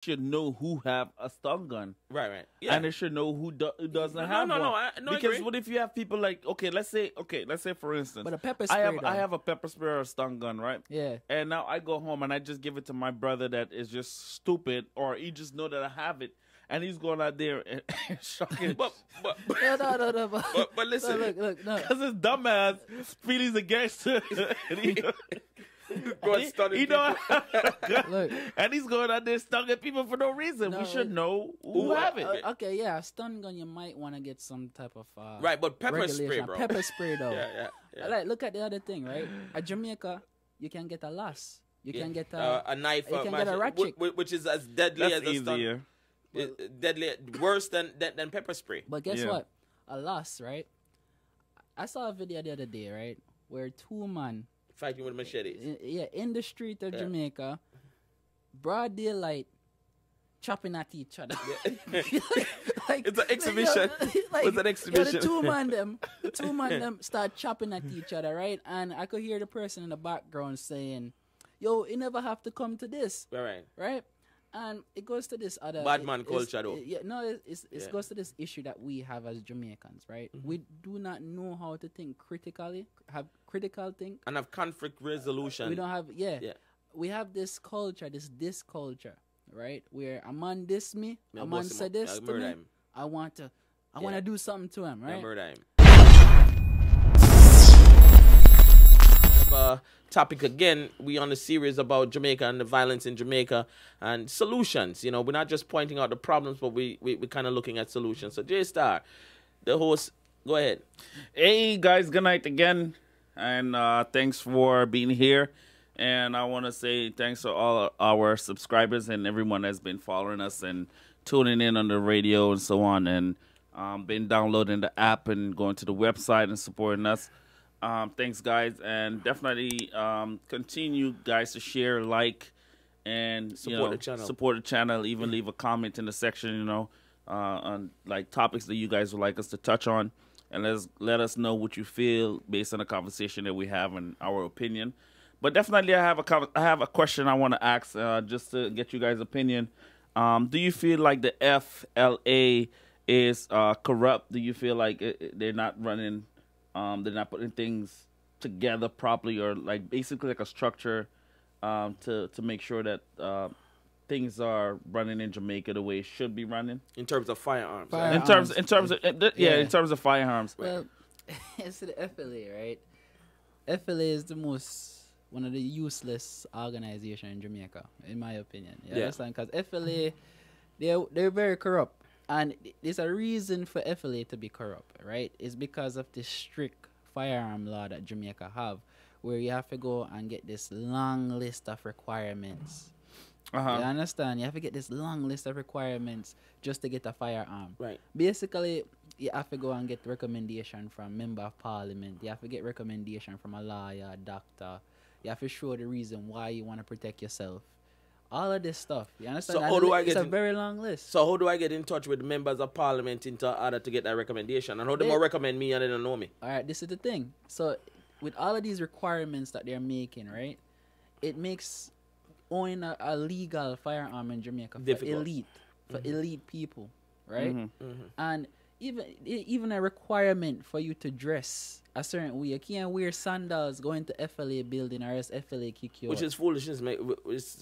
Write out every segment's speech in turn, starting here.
should know who have a stun gun. Right. Yeah. And they should know who doesn't have no, one. no, I Because agree. what if you have people like, let's say for instance, But a pepper spray, I have a pepper spray or a stun gun, right? Yeah. And now I go home and I just give it to my brother that is just stupid, or he just know that I have it, and he's going out there and shocking. but No. but listen, Look, no. Because his dumbass feelings against it. go and study He know Look. and he's going out there stunning people for no reason. No, we should know who have it. Okay, yeah, a stun gun, you might want to get some type of right, but pepper spray, regulation. bro. Pepper spray, though. Yeah. Like, look at the other thing, right? At Jamaica, you can get a loss. You can get a knife, you can get a ratchet, which is as deadly That's as a stun. easier. Deadly, worse than pepper spray. But guess what? A loss, right? I saw a video the other day, right, where two men Fighting with machetes. in the street of Jamaica, broad daylight, chopping at each other. Like, It's an exhibition. It's an exhibition. The two man them start chopping at each other, right? And I could hear the person in the background saying, "Yo, you never have to come to this." Right? And it goes to this other bad man culture, though. It goes to this issue that we have as Jamaicans, right? We do not know how to think critically, have critical think, and have conflict resolution. we don't have we have this culture, this culture, right, where a man diss me, a man said this to me, I want to do something to him, right? Murder him. Topic again, we on a series about Jamaica and the violence in Jamaica and solutions. You know, we're not just pointing out the problems, but we kind of looking at solutions. So J Star, the host, go ahead. Hey guys, good night again, and thanks for being here. And I want to say thanks to all our subscribers and everyone that's been following us and tuning in on the radio and so on, and been downloading the app and going to the website and supporting us. Thanks, guys, and definitely continue, guys, to share, like, and support the channel. Support the channel. Even leave a comment in the section, on like topics that you guys would like us to touch on, and let us know what you feel based on the conversation that we have and our opinion. But definitely, I have a question I want to ask, just to get you guys' opinion. Do you feel like the FLA is corrupt? Do you feel like they're not running? They're not putting things together properly, or like basically like a structure to make sure that things are running in Jamaica the way it should be running In terms of firearms. in terms of firearms. Well, it's the FLA, right? FLA is one of the useless organization in Jamaica, in my opinion. You understand? Because FLA, they're very corrupt. And there's a reason for FLA to be corrupt, right? It's because of the strict firearm law that Jamaica have, where you have to go and get this long list of requirements. You understand? You have to get this long list of requirements just to get a firearm. Right. Basically, you have to go and get recommendation from member of parliament. You have to get recommendation from a lawyer, a doctor. You have to show the reason why you want to protect yourself. All of this stuff. You understand? So how do I get it's a very long list. So how do I get in touch with the members of parliament in order to get that recommendation? And how they more recommend me and they don't know me? All right, this is the thing. So with all of these requirements that they're making, right, it makes owning a legal firearm in Jamaica difficult. For elite people, right? And even a requirement for you to dress a certain way. You can't wear sandals going to FLA building, or else FLA kick you Which out. is foolishness, mate.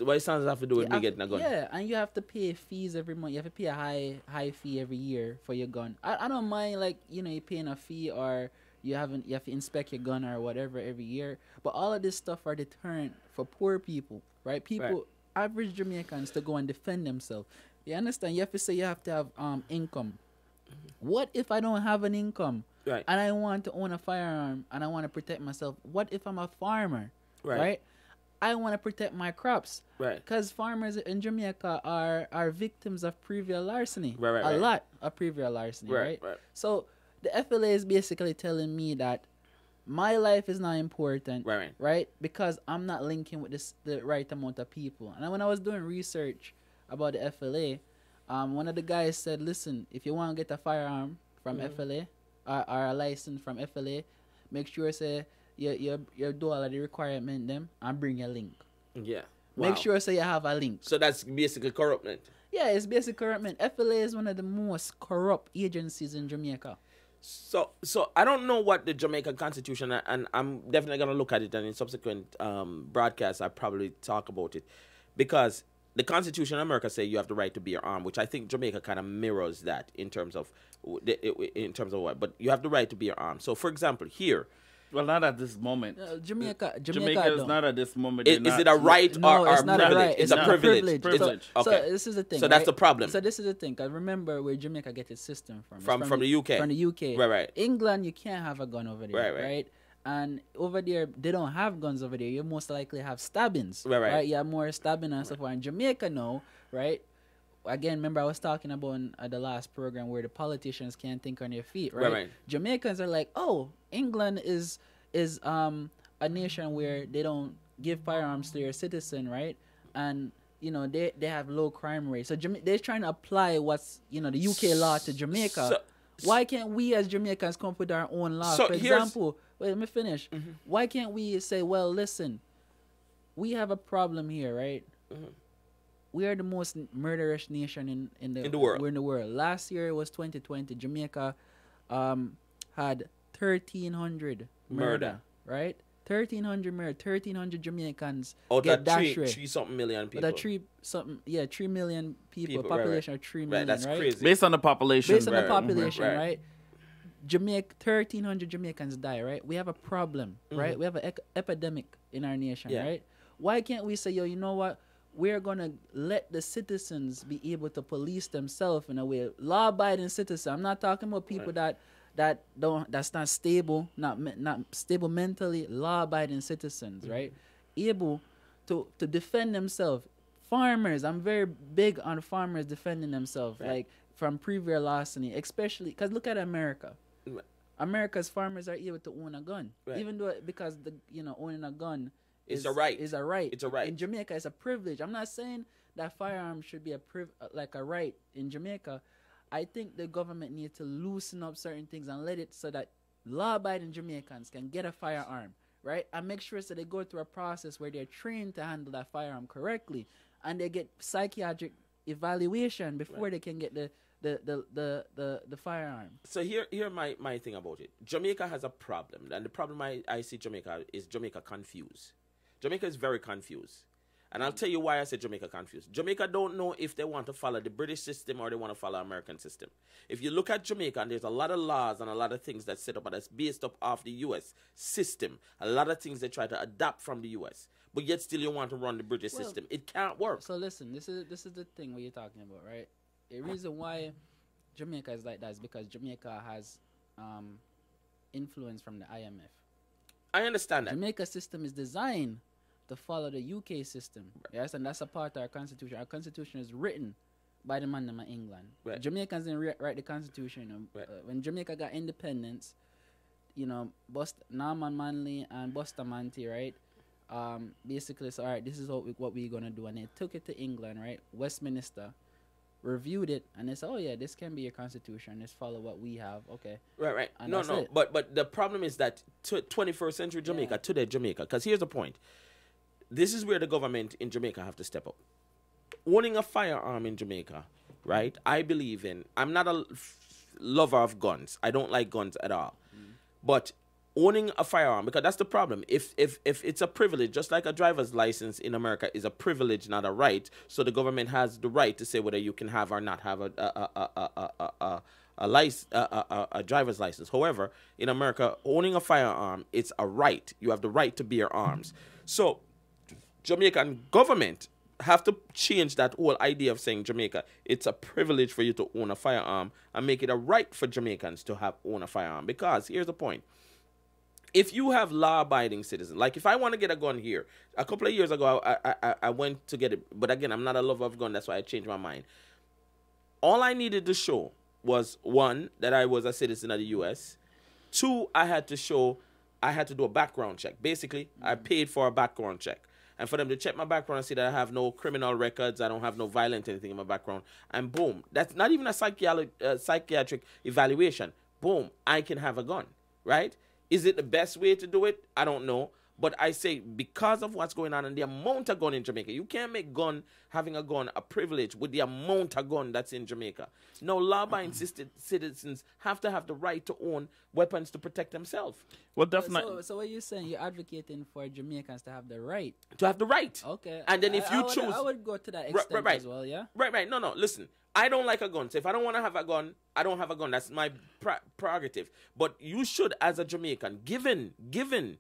Why sandals have to do with me getting a gun? Yeah, and you have to pay fees every month. You have to pay a high fee every year for your gun. I don't mind, like, you're paying a fee, or you have to inspect your gun or whatever every year. But all of this stuff are deterrent for poor people, right? Average Jamaicans, to go and defend themselves. You understand? You have to say you have to have income. What if I don't have an income, right, and I want to own a firearm and I want to protect myself? What if I'm a farmer, right? I want to protect my crops, right? Because farmers in Jamaica are victims of previous larceny, right. A lot of previous larceny, right? So the FLA is basically telling me that my life is not important, right? Because I'm not linking with the right amount of people. And when I was doing research about the FLA, one of the guys said, listen, if you want to get a firearm from FLA or a license from FLA, make sure say you do all of the requirement them and bring a link. Yeah. Make Wow. sure so you have a link. So that's basically corruptment. Yeah, it's basically corruptment. FLA is one of the most corrupt agencies in Jamaica. So I don't know what the Jamaican Constitution, and I'm definitely gonna look at it, and in subsequent broadcasts I probably talk about it, because the Constitution in America say you have the right to bear arms, which I think Jamaica kind of mirrors that in terms of what, but you have the right to bear arms. So for example, here, Well, not at this moment. Jamaica Jamaica is don't. not at this moment. is it a right No, or it's not a privilege? right. It's a not privilege. Privilege. So Okay. this is the thing. So that's right? the problem. So this is the thing. Cause remember where Jamaica get its system from. It's From the UK. From the UK. Right. England, you can't have a gun over there. Right. And over there, they don't have guns over there. You most likely have stabbings. Right. You have more stabbing and stuff. In Jamaica now, right? Again, remember I was talking about at the last program where the politicians can't think on their feet, right? Right. Jamaicans are like, oh, England is a nation where they don't give firearms to their citizen, right? And you know they have low crime rate. So they're trying to apply what's the UK law to Jamaica. Why can't we as Jamaicans come up with our own law? For example, wait, let me finish. Mm-hmm. Why can't we say, well, listen, we have a problem here, right? Mm-hmm. We are the most murderous nation in the world. We're in the world. Last year it was 2020. Jamaica had 1,300 murder, right? 1,300 murder. 1,300 Jamaicans get dash rate. 3-something million people. 3 million people. Right. Population of 3 million. That's right? crazy. Based on the population. Based on the population, Right. right? 1,300 Jamaicans die, right? We have a problem, right? We have an epidemic in our nation, Yeah. right? Why can't we say, yo, you know what? We're gonna let the citizens be able to police themselves in a way. Law-abiding citizens. I'm not talking about people that's not stable, not stable mentally. Law-abiding citizens, right? Able to defend themselves. Farmers. I'm very big on farmers defending themselves, like from previous larceny, especially because look at America. Right. America's farmers are able to own a gun, Right. even though because owning a gun It's a right. Is a right. It's a right. In Jamaica, it's a privilege. I'm not saying that firearms should be like a right in Jamaica. I think the government needs to loosen up certain things and let it so that law-abiding Jamaicans can get a firearm, right? And make sure so they go through a process where they're trained to handle that firearm correctly, and they get psychiatric evaluation before they can get the firearm. So here my thing about it. Jamaica has a problem, and the problem I see Jamaica is Jamaica confused. Jamaica is very confused. And I'll tell you why I say Jamaica confused. Jamaica don't know if they want to follow the British system or they want to follow American system. If you look at Jamaica, and there's a lot of laws and a lot of things that's set up and that's based up off the US system. A lot of things they try to adapt from the US. But yet still you want to run the British system. It can't work. So listen, this is the thing what you're talking about, right? The reason why Jamaica is like that is because Jamaica has influence from the IMF. I understand that. Jamaica's system is designed to follow the UK system. Yes, and that's a part of our constitution. Our constitution is written by the man in England. Right. Jamaicans didn't write the constitution. Right. When Jamaica got independence, Norman Manley and Bustamante, right? Basically, so all right, this is what we're gonna do, and they took it to England, right? Westminster reviewed it, and they said, oh yeah, this can be your constitution. Let's follow what we have. Okay. Right. And No. that's it. But the problem is that 21st century Jamaica, today Jamaica, because here's the point. This is where the government in Jamaica have to step up. Owning a firearm in Jamaica, right? I believe in. I'm not a lover of guns. I don't like guns at all. But owning a firearm, because that's the problem. If it's a privilege, just like a driver's license in America is a privilege, not a right. So the government has the right to say whether you can have or not have a driver's license. However, in America, owning a firearm, it's a right. You have the right to bear arms. So Jamaican government have to change that whole idea of saying Jamaica, it's a privilege for you to own a firearm and make it a right for Jamaicans to own a firearm. Because here's the point. If you have law-abiding citizens, like if I want to get a gun here, a couple of years ago, I went to get it. But again, I'm not a lover of gun. That's why I changed my mind. All I needed to show was, one, that I was a citizen of the U.S. Two, I had to do a background check. Basically, I paid for a background check. And for them to check my background and see that I have no criminal records, I don't have no violent anything in my background, and boom, that's not even a psychiatric evaluation. Boom, I can have a gun, right? Is it the best way to do it? I don't know. But I say because of what's going on and the amount of gun in Jamaica, you can't make having a gun a privilege with the amount of gun that's in Jamaica. No, law-abiding citizens have to have the right to own weapons to protect themselves. Well, definitely. So what you're saying, you're advocating for Jamaicans to have the right. To have the right. Okay. And then if you choose... I would go to that extent as well, yeah? Right. No, listen. I don't like a gun. So if I don't want to have a gun, I don't have a gun. That's my prerogative. But you should, as a Jamaican, given...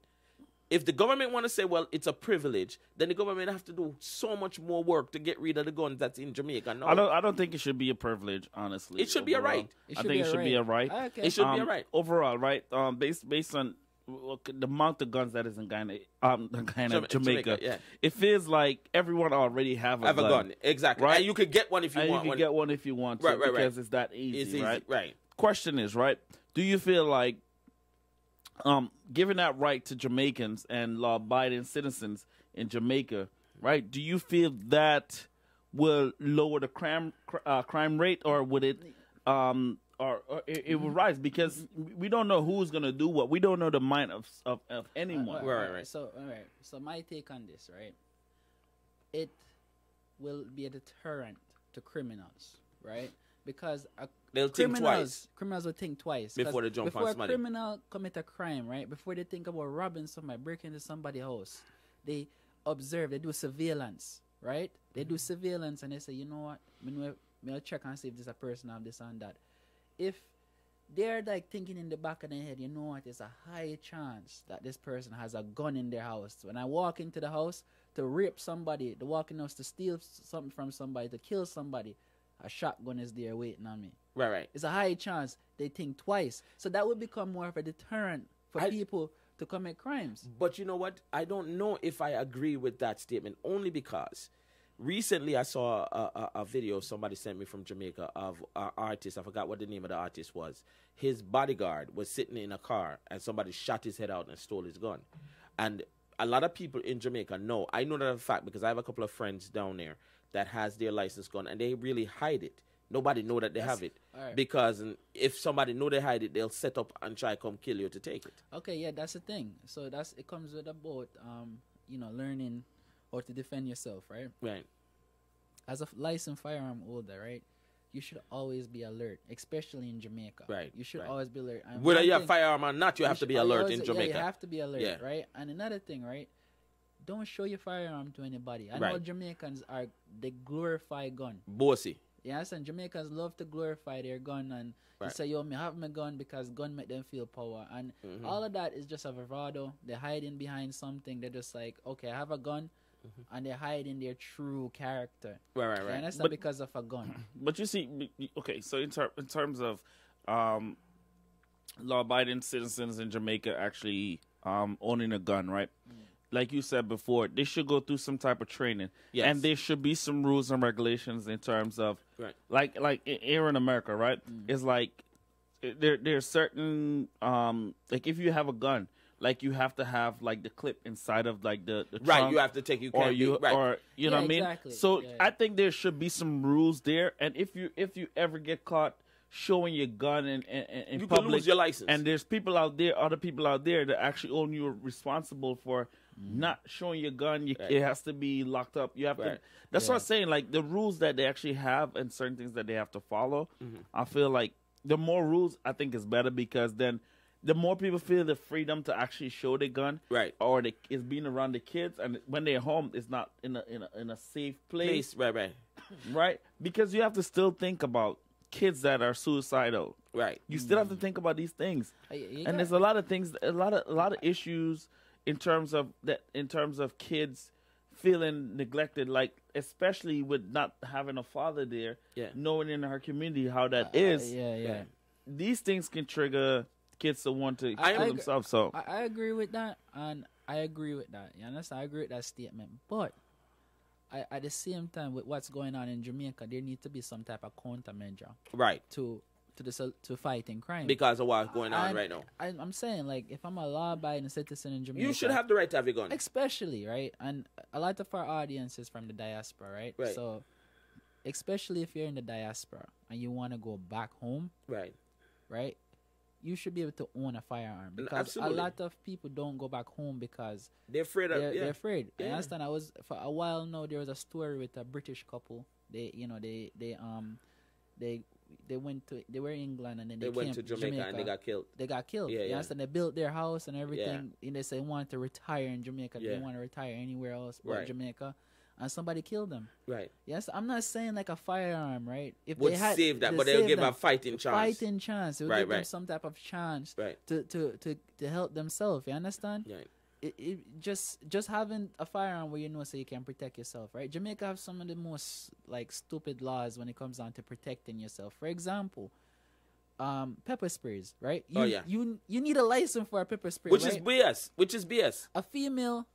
If the government want to say, well, it's a privilege, then the government have to do so much more work to get rid of the guns that's in Jamaica. No. I don't think it should be a privilege, honestly. It should be a right. I think it should be a right. Okay. It should be a right. Overall, right? Based on the amount of guns that is in Jamaica, yeah. It feels like everyone already have a gun. Exactly. Right? And you could get one if you want one. You can get one if you want to, right, because it's that easy, it's easy, right? Right. Question is, right? Do you feel like giving that right to Jamaicans and law-abiding citizens in Jamaica, right? Do you feel that will lower the crime rate, or would it, or it will rise? Because we don't know who's gonna do what. We don't know the mind of anyone. Right. So my take on this, right? It will be a deterrent to criminals, right? Because they'll think twice. Criminals will think twice before they jump on somebody. Before a criminal commit a crime, right? Before they think about robbing somebody, breaking into somebody's house, they observe. They do surveillance, right? They do surveillance and they say, you know what? I'll check and see if this a person have this and that. If they're like thinking in the back of their head, you know what? There's a high chance that this person has a gun in their house. When I walk into the house to rape somebody, to walk in the house to steal something from somebody, to kill somebody, a shotgun is there waiting on me. Right. It's a high chance they think twice. So that would become more of a deterrent for people to commit crimes. But you know what? I don't know if I agree with that statement, only because recently I saw a video somebody sent me from Jamaica of an artist. I forgot what the name of the artist was. His bodyguard was sitting in a car and somebody shot his head out and stole his gun. And a lot of people in Jamaica know. I know that for a fact because I have a couple of friends down there that has their license gun, and they really hide it. Nobody know that they have it. Right. Because if somebody know they hide it, they'll set up and try come kill you to take it. Okay, yeah, that's the thing. So it comes with about learning how to defend yourself, right? Right. As a licensed firearm holder, right? You should always be alert, especially in Jamaica. Right. You should always be alert. And whether you have firearm or not, you have to be alert in Jamaica. Yeah, you have to be alert, Yeah. right? And another thing, right? Don't show your firearm to anybody. I know Jamaicans they glorify gun. Bossy. You understand? Jamaicans love to glorify their gun and to say, yo, me have my gun because gun make them feel power. And all of that is just a bravado. They're hiding behind something. They're just like, okay, I have a gun. And they're hiding their true character. Right. You understand? Because of a gun. But you see, okay, so in terms of law-abiding citizens in Jamaica actually owning a gun, right? Like you said before, they should go through some type of training. Yes. And there should be some rules and regulations in terms of, like here in America, right? It's like there's certain, like if you have a gun, like you have to have like the clip inside of like the trunk. Right, you have to take, or you know what I mean? Exactly. So I think there should be some rules there. And if you ever get caught showing your gun in you public, can lose your license. and there's other people out there that actually own you responsible for not showing your gun. It has to be locked up. You have to. That's what I'm saying. Like the rules that they actually have and certain things that they have to follow. I feel like the more rules, I think is better, because then the more people feel the freedom to actually show their gun, or it's being around the kids, and when they're home, it's not in a safe place. Right? Because you have to still think about kids that are suicidal. Right. You still have to think about these things, and there's a lot of things, a lot of issues in terms of kids feeling neglected, like especially with not having a father there, knowing in her community how that is. These things can trigger kids to want to kill themselves. So I agree with that, and I agree with that. You understand? I agree with that statement, but at the same time, with what's going on in Jamaica, there needs to be some type of countermeasure, to fighting crime, because of what's going on right now. I'm saying, like, if I'm a law-abiding citizen in Jamaica, you should have the right to have a gun, especially right. And a lot of our audience is from the diaspora, right? So, especially if you're in the diaspora and you want to go back home, right? you should be able to own a firearm, because Absolutely. a lot of people don't go back home because They're afraid of. they're afraid. I Yeah. understand. I was for a while now. There was a story with a British couple. They they were in England, and then They went came to Jamaica and they got killed. They got killed. Yeah, You yeah. understand? They built their house and everything. And they said they wanted to retire in Jamaica. They Yeah. didn't want to retire anywhere else but Right. Jamaica. And somebody killed them. Right. Yes, I'm not saying like a firearm, right? If Would they had save that, they but they'll save give them. a fighting chance. Fighting chance. It would Right, give them right. some type of chance Right. to help themselves. You understand? Yeah. It just having a firearm where you know so you can protect yourself, right? Jamaica have some of the most like stupid laws when it comes down to protecting yourself. For example, pepper sprays, right? You need a license for a pepper spray, Which right? is BS. Which is BS. A female,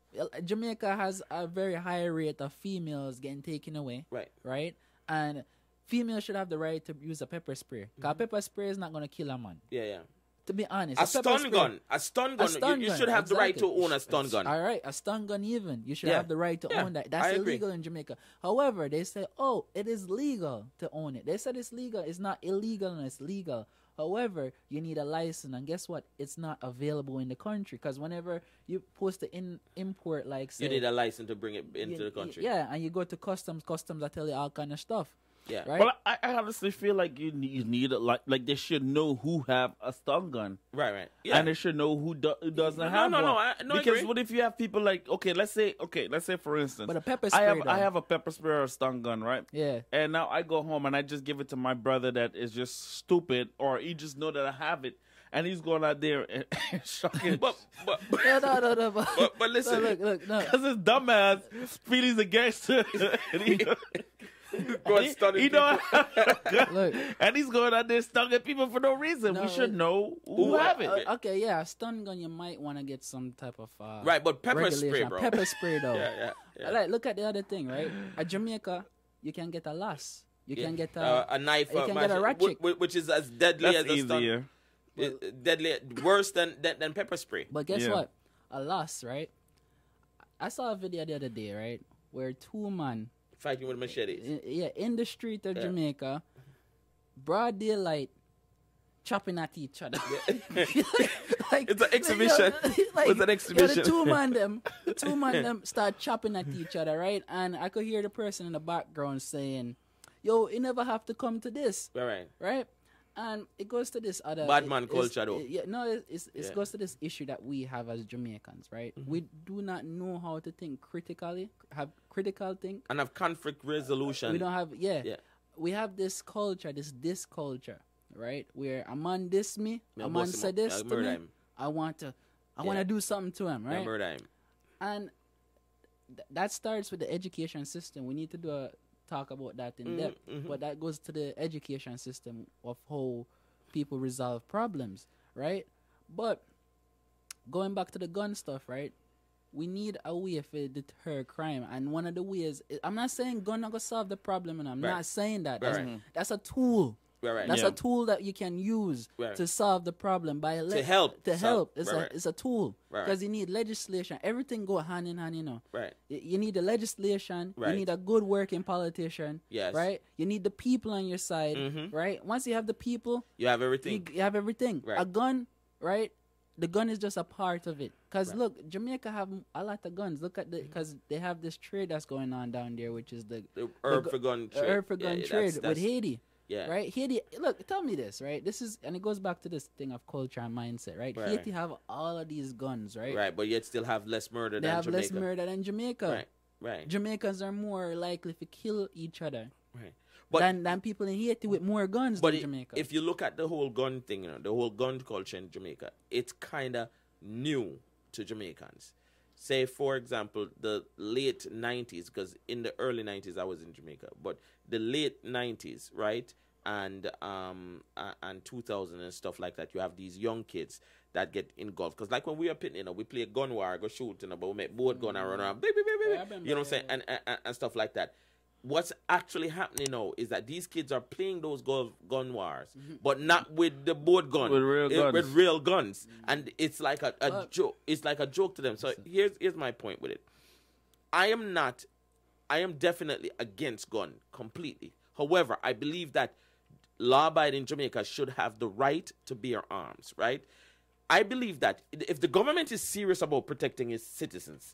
Jamaica has a very high rate of females getting taken away, Right. And females should have the right to use a pepper spray. Because pepper spray is not going to kill a man. Yeah, yeah. To be honest, A pepper stun spray- gun. A stun gun. You should have the right to own a stun gun. All right, a stun gun even. You should Yeah. have the right to Yeah, own that. I That's agree. illegal in Jamaica. However, they say, oh, it is legal to own it. They said it's legal. It's not illegal and it's legal. However, you need a license, and guess what? It's not available in the country, because whenever you post to import, like say, You need a license to bring it into the country. Yeah, and you go to customs I tell you all kind of stuff. Yeah. Right? Well, I honestly feel like you need a, like they should know who have a stun gun. Right. Yeah. And they should know who doesn't have no, one. I Because agree. what if you have people like, let's say for instance, But a pepper I spray, I have a pepper spray or a stun gun, right? Yeah. And now I go home and I just give it to my brother that is just stupid, or he just know that I have it, and he's going out there and shocking. but Yeah, no. but listen. Look, no. Because his dumbass feel he's a gangster. And Go and stun he people. know Look. and he's going out there stunning people for no reason. No, We should know who have it. Okay, yeah, a stun gun, you might want to get some type of Right, but pepper spray, regulation. bro. Pepper spray, though. Yeah. Like, look at the other thing, right? At Jamaica, you can get a lass. You can get a knife. You can get a ratchet. which is as deadly That's as a stun. easier. Deadly, worse than pepper spray. But guess Yeah. what? A lass, right? I saw a video the other day, right, where two men, Fighting with machetes. in the street of Jamaica, broad daylight, chopping at each other. Like, It's an exhibition. It's an exhibition. The two man them start chopping at each other, right? And I could hear the person in the background saying, "Yo, you never have to come to this." Right. And it goes to this other Bad man culture, though. It goes to this issue that we have as Jamaicans, right? Mm-hmm. We do not know how to think critically, have critical think. And have conflict resolution. We don't have Yeah. We have this culture, this culture, right? Where a man diss me, Yeah, a man boss him say up. this Yeah, to murder me, him. I want to do something to him, right? Murder him. And that starts with the education system. We need to do a talk about that in depth, but that goes to the education system of how people resolve problems, right? But going back to the gun stuff, right? We need a way to deter crime, and one of the ways, I'm not saying gun not gonna solve the problem, and I'm not saying that. That's a tool. Right. That's a tool that you can use to solve the problem to help. It's a tool because you need legislation. Everything go hand in hand, you know. Right. You need the legislation. Right. You need a good working politician. Yes. Right. You need the people on your side. Right. Once you have the people, You have everything. you have everything. Right. A gun, right? The gun is just a part of it. Because look, Jamaica have a lot of guns. Look at because they have this trade that's going on down there, which is the herb for gun trade. herb for gun trade with Haiti. Yeah. Right? Haiti, look, tell me this, right? This is, and it goes back to this thing of culture and mindset, right? Haiti have all of these guns, right? Right, but yet still have less murder They than have Jamaica. less murder than Jamaica. Right. Jamaicans are more likely to kill each other Right. But than people in Haiti with more guns But than Jamaica. if you look at the whole gun thing, the whole gun culture in Jamaica, it's kind of new to Jamaicans. Say, for example, the late 90s, because in the early 90s I was in Jamaica, but the late 90s, right, and 2000 and stuff like that, you have these young kids that get engulfed. Because like when we were pitting, we play gun war, go shoot, but we make boat gun and run around, baby, you know what I'm saying, and stuff like that. What's actually happening now is that these kids are playing those gun wars, but not with the board gun, with real guns, and it's like a joke. It's like a joke to them. So here's my point with it. I am definitely against gun completely. However, I believe that law-abiding Jamaica should have the right to bear arms, right? I believe that if the government is serious about protecting its citizens,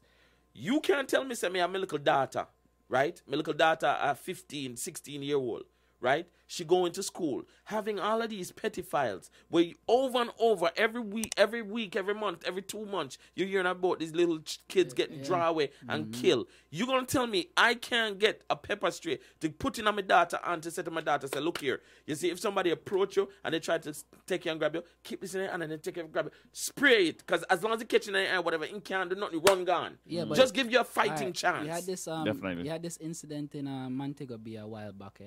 you can't tell me, say, me have my little daughter, right? My little daughter, a 15, 16-year-old, right? She going to school, having all of these petty files where you, over and over, every week, every month, every 2 months, you're hearing about these little kids getting drawn away and killed. You're going to tell me I can't get a pepper spray to put in on my daughter and to say to my daughter, say, look here, you see, if somebody approach you and they try to take you and grab you, keep this in there and then take it and grab it. Spray it, because as long as it's catching in the air, whatever, it can't do nothing, run gone. Yeah, just give you a fighting chance. We had this, Definitely. we had this incident in Montego Bay a while back.